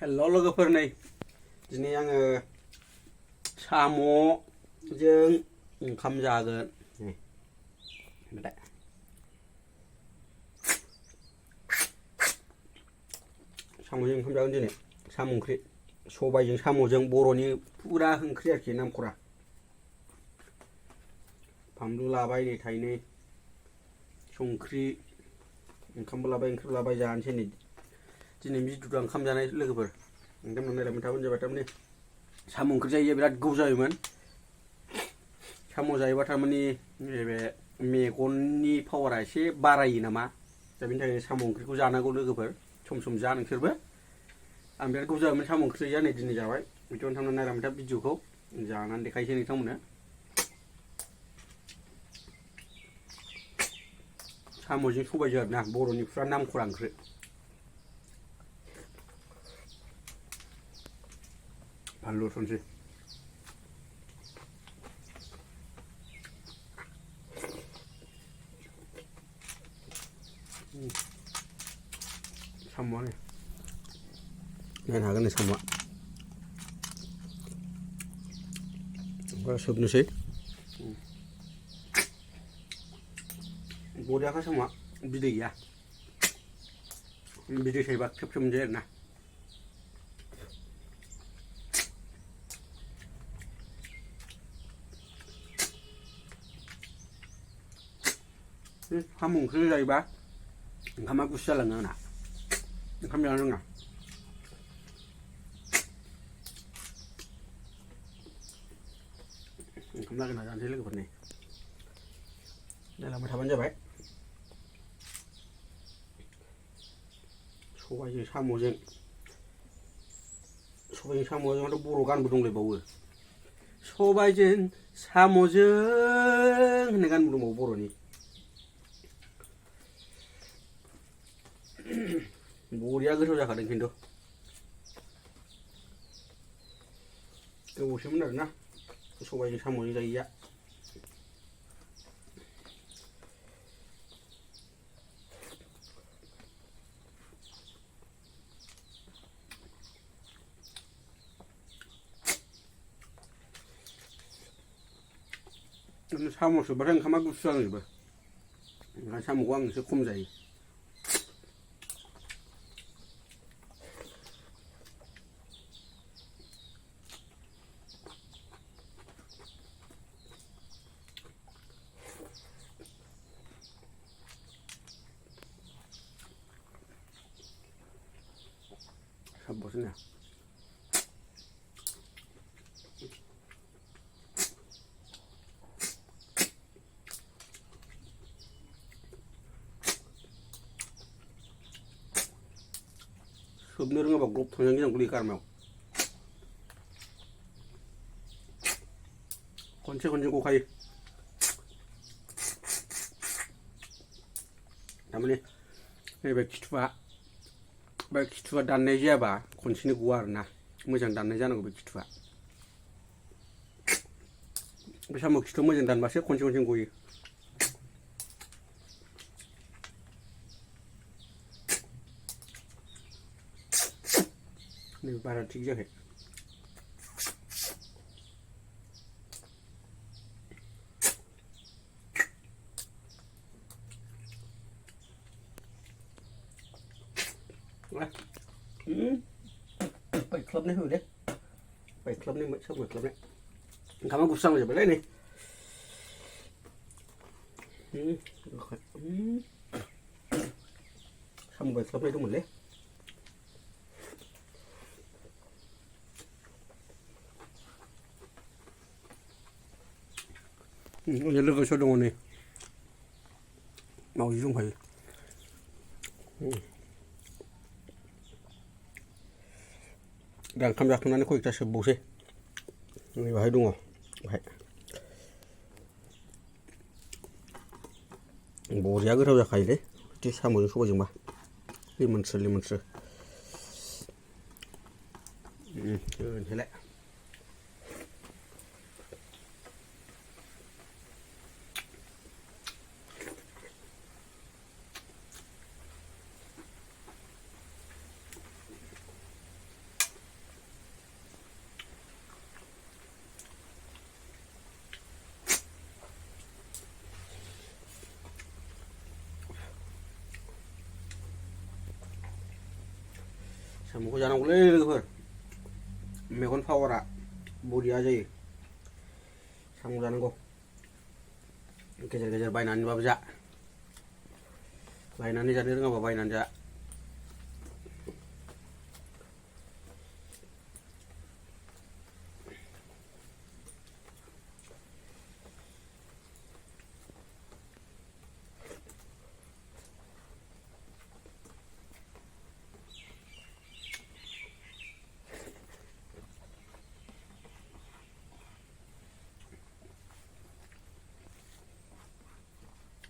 हेल' लोगोफोर नै दिनै आङो साम'जों ओंखाम जागोन साम'जों ओंखाम जागोन दिनै साम' ओंख्रि सबायजों साम'जों बर'नि फुरा ओंख्रि आरोखि नामखरा फानलु लाबाय नै थाइनै संख्रि ओंखामबो लाबाय ओंख्रिबो लाबाय जानोसै नै दिनै बिदुदा ओंखाम जानाय लोगोफोर ओंखाम नायलायबाय थाबानो जाबाय थारमाने साम' ओंख्रि जायोबा बिराद गोबाव जायोमोन साम' जायोबा थारमाने नैबे मेगननि पावारा एसे बारायो नामा दा बेनि थाखायनो साम' ओंख्रिखौ जानांगौ लोगोफोर सम सम जा नोंसोरबो आं बिराद गोबाव जाबायमोन साम' ओंख्रि जाया नै दिनै जाबाय बिदिनो थांनानै नायलांबाय था भिडिअखौ जानानै देखायसै नोंथांमोननो साम'जों सबायजों आरोना बर'नि फुरा नामखरा ओंख्रि फानलु संख्रि साम'आनो नायनो हागोन नै साम'आ ओमफ्राय सोबनोसै बरियाखा साम'आ बिदै गैया बिदै थायोबा खेब खेब मोनजायो आरोना साम' ओंख्रि जायोबा ओंखामा गुसु जालाङो आंना ओंखाम जानो रोङा ओंखाम लागायना जानोसै लोगोफोर नै नायलांबाय थाबानो जाबाय सबायजों साम'जोंथ' बर' गानबो दंलायबावो सबायजों साम'जों होननाय गानबो दंबावो बर'नि बरिया गोथाव जाखादों खिन्थु गोबावसैमोन आरोना सबायजों साम'जों जायैया साम' सोबबाथाय ओंखामा गुसु जालांजोबो ओंखायनो साम'खौ आं एसे खम जायो साबबासोना सोबनो रोङाबा ग्लब थांजानो गिनांगौलै गारमायाव खनसे गखायो थारमाने नैबे खिथुआ दाननाय जायाबा खनसेनो गवा आरोना मोजां दाननाय जानांगौ बे खिथुआ बे साम' खिथु मोजां दानबासो खनसे गयो नै बारा थिग जायाखै बायख्लाबनाय होदे बायख्लाबनाय सोब बायख्लाबनाय ओंखामा गुसु जालांजोब्बायलै नै साम' बायख्लाबनाय दंमोनलै लोगोसेयाव दङ नै मावजि दंखायो दा ओंखाम जाखांनानै खयथा सोबबावसै नै बाहाय दङ बाहाय बरिया गोथाव जाखायोलै बिदि साम'जों सबायजोंबा लिमोनस्रो होनसैलाय साम'खौ जानांगौलै लोगोफोर मेगन पावारा बडिया जायो साम' जानांगौ गेजेर गेजेर बायनानैबाबो जा बायनानै जानो रोङाबा बायनानै जा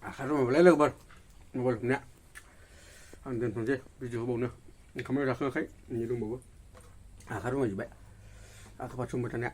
आखाइ रुमायबायलै लोगोफोर मबाइल हमनाया आं दोनथ'नोसै भिडिअखौ बावनो ओंखामबो जाखाङाखै नै दंबावो आखाइ रुमायजोब्बाय आखा फाथि हमबाय थानाया